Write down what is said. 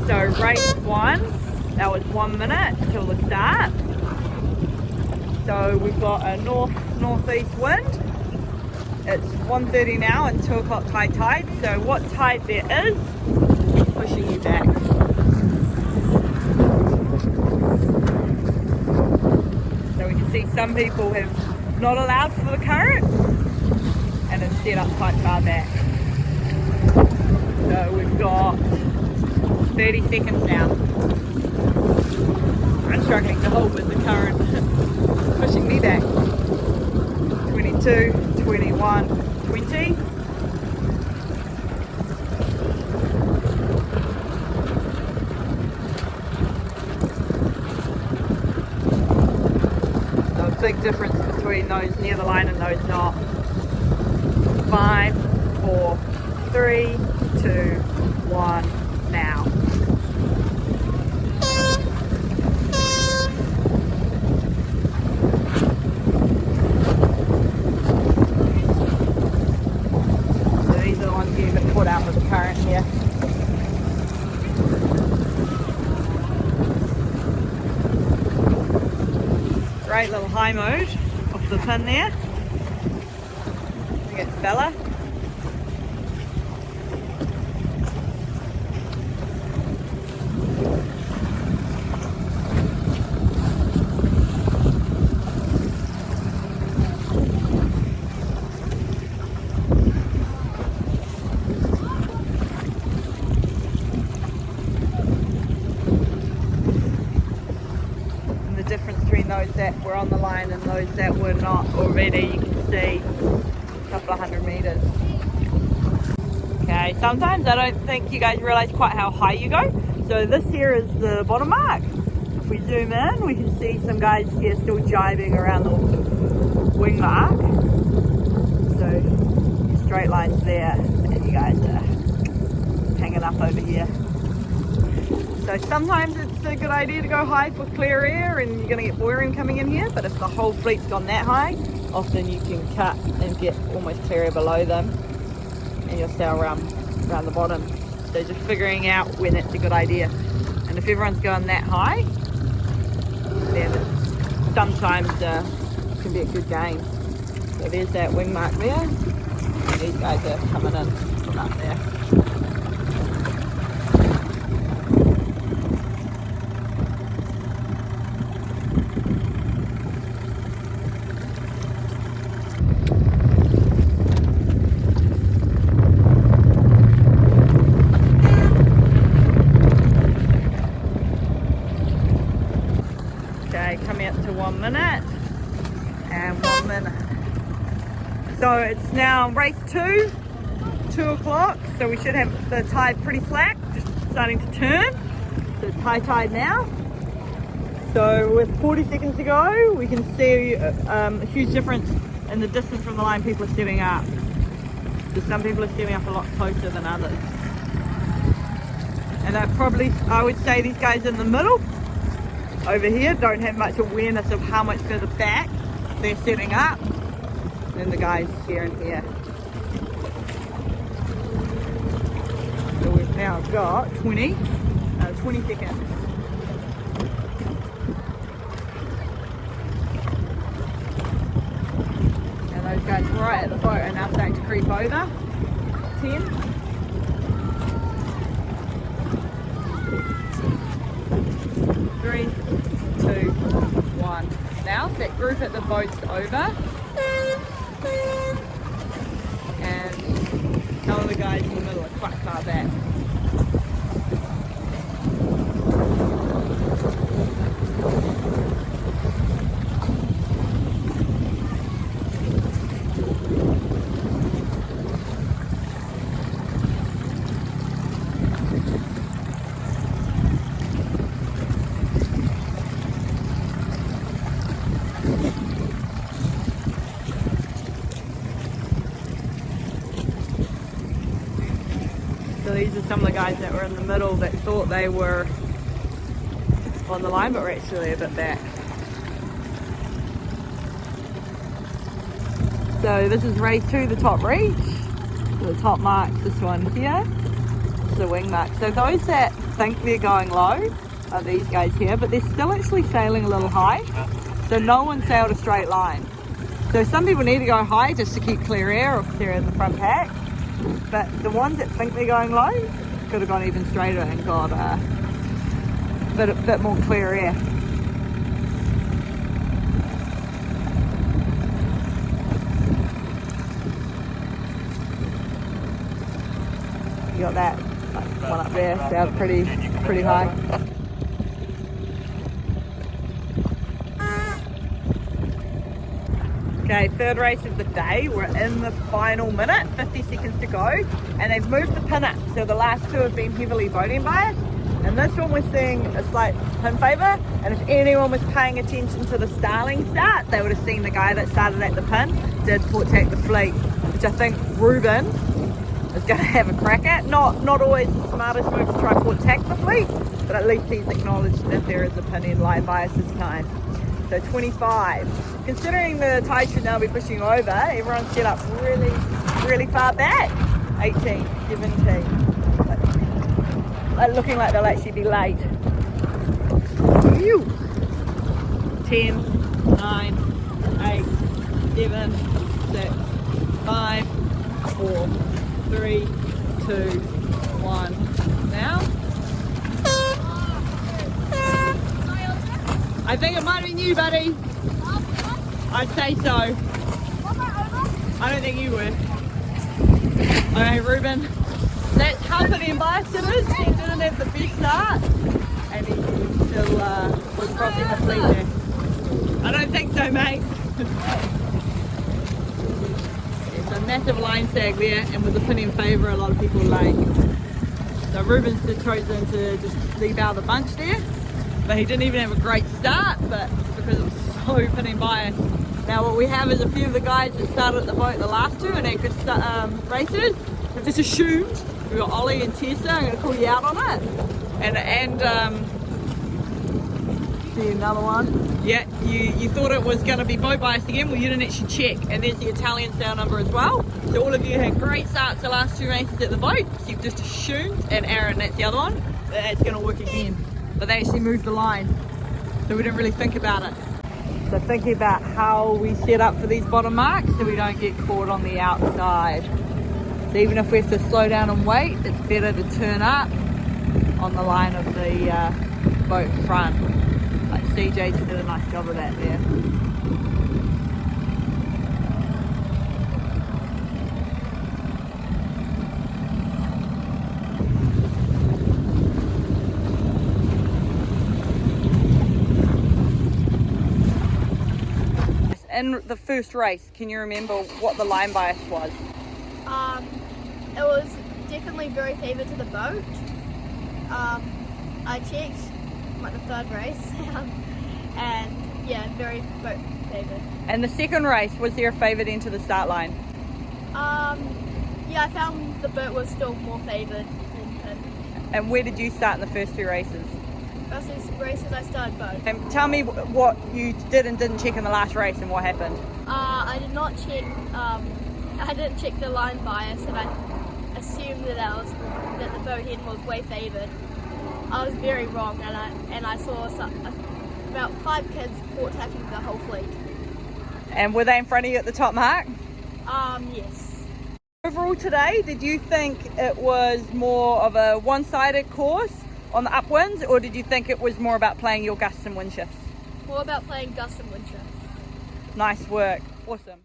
So race 1, that was 1 minute till the start. So we've got a northeast wind. It's 1:30 now and 2 o'clock high tide. So what tide there is pushing you back. So we can see some people have not allowed for the current and have set up quite far back. So we've got 30 seconds now. I'm struggling to hold with the current pushing me back. 22, 21, 20. So a big difference between those near the line and those not. 5, 4, 3, 2, 1, now. Put out with the current here. Great little high mode off the pin there. I think it's Bella. Difference between those that were on the line and those that were not already, you can see a couple of 100 meters. Okay, sometimes I don't think you guys realize quite how high you go. So this here is the bottom mark. If we zoom in, we can see some guys here still jiving around the wing mark. So straight lines there, and you guys are hanging up over here. So sometimes it's a good idea to go high for clear air and you're going to get buoying coming in here, but if the whole fleet's gone that high, often you can cut and get almost clear air below them and you'll sail around the bottom. So just figuring out when it's a good idea. And if everyone's going that high, then it sometimes can be a good game. So there's that wing mark there, and these guys are coming in from up there. Coming up to 1 minute and 1 minute. So it's now race 2, 2 o'clock. So we should have the tide pretty flat, just starting to turn. So it's high tide now. So with 40 seconds to go, we can see a huge difference in the distance from the line people are stepping up. So some people are stepping up a lot closer than others. And I would say these guys in the middle over here don't have much awareness of how much further back they're setting up than the guys here and here. So we've now got 20 seconds. And those guys right at the boat are now starting to creep over. 10. Three, 2, 1. Now that group at the boat's over, and some of the guys in the middle are quite far back. So these are some of the guys that were in the middle that thought they were on the line but were actually a bit back. So this is race 2, the top reach. So the top mark, this one here. the wing mark. So those that think they're going low are these guys here, but they're still actually sailing a little high. So no one sailed a straight line. So some people need to go high just to keep clear air or clear in the front pack. But the ones that think they're going low could have gone even straighter and got a bit more clear air. You got that one up there, sounds pretty high. Okay, third race of the day. We're in the final minute, 50 seconds to go, and they've moved the pin up. So the last two have been heavily boating biased, and this one we're seeing a slight pin favour. And if anyone was paying attention to the Starling start, they would have seen the guy that started at the pin did port tack the fleet, which I think Ruben is going to have a crack at. Not always the smartest move to try port tack the fleet, but at least he's acknowledged that there is a pin in line bias this time. So 25. Considering the tide should now be pushing over, everyone's set up really far back. 18, 17. Looking like they'll actually be late. 10, 9, 8, 7, 6, 5, 4, 3, 2, 1. Now? I think it might have been you, buddy. I'd say so. I don't think you would. Okay, Ruben. That's half of the bias it is. He didn't have the best start. And he still was crossing the fleet there. I don't think so, mate. There's a massive line sag there, and with the pin in favour, a lot of people late. So Ruben's just chosen to just leave out the bunch there. But he didn't even have a great start, but because it was so pinning biased. Now what we have is a few of the guys that started at the boat the last two and had good races. We've just assumed, we've got Ollie and Tessa, I'm going to call you out on it. And see another one. Yeah, you thought it was going to be boat biased again, well you didn't actually check. And there's the Italian sail number as well. So all of you had great starts the last two races at the boat, so you've just assumed, and Aaron, that's the other one, that it's going to work again. But they actually moved the line, so we didn't really think about it. So thinking about how we set up for these bottom marks so we don't get caught on the outside. So even if we have to slow down and wait, it's better to turn up on the line of the boat front. Like CJ did a nice job of that there. In the first race, can you remember what the line bias was? It was definitely very favoured to the boat. I checked like the third race, and yeah, very boat favoured. And the second race, was there a favoured into the start line? Yeah, I found the boat was still more favoured than pin. And where did you start in the first two races? First races I started boat. And tell me what you did and didn't check in the last race and what happened. I did not check. I didn't check the line bias, and I assumed that the boat end was way favoured. I was very wrong, and I saw about 5 kids port tacking the whole fleet. And were they in front of you at the top mark? Yes. Overall today, did you think it was more of a one-sided course on the upwinds, or did you think it was more about playing your gusts and wind shifts? More about playing gusts and wind shifts. Nice work. Awesome.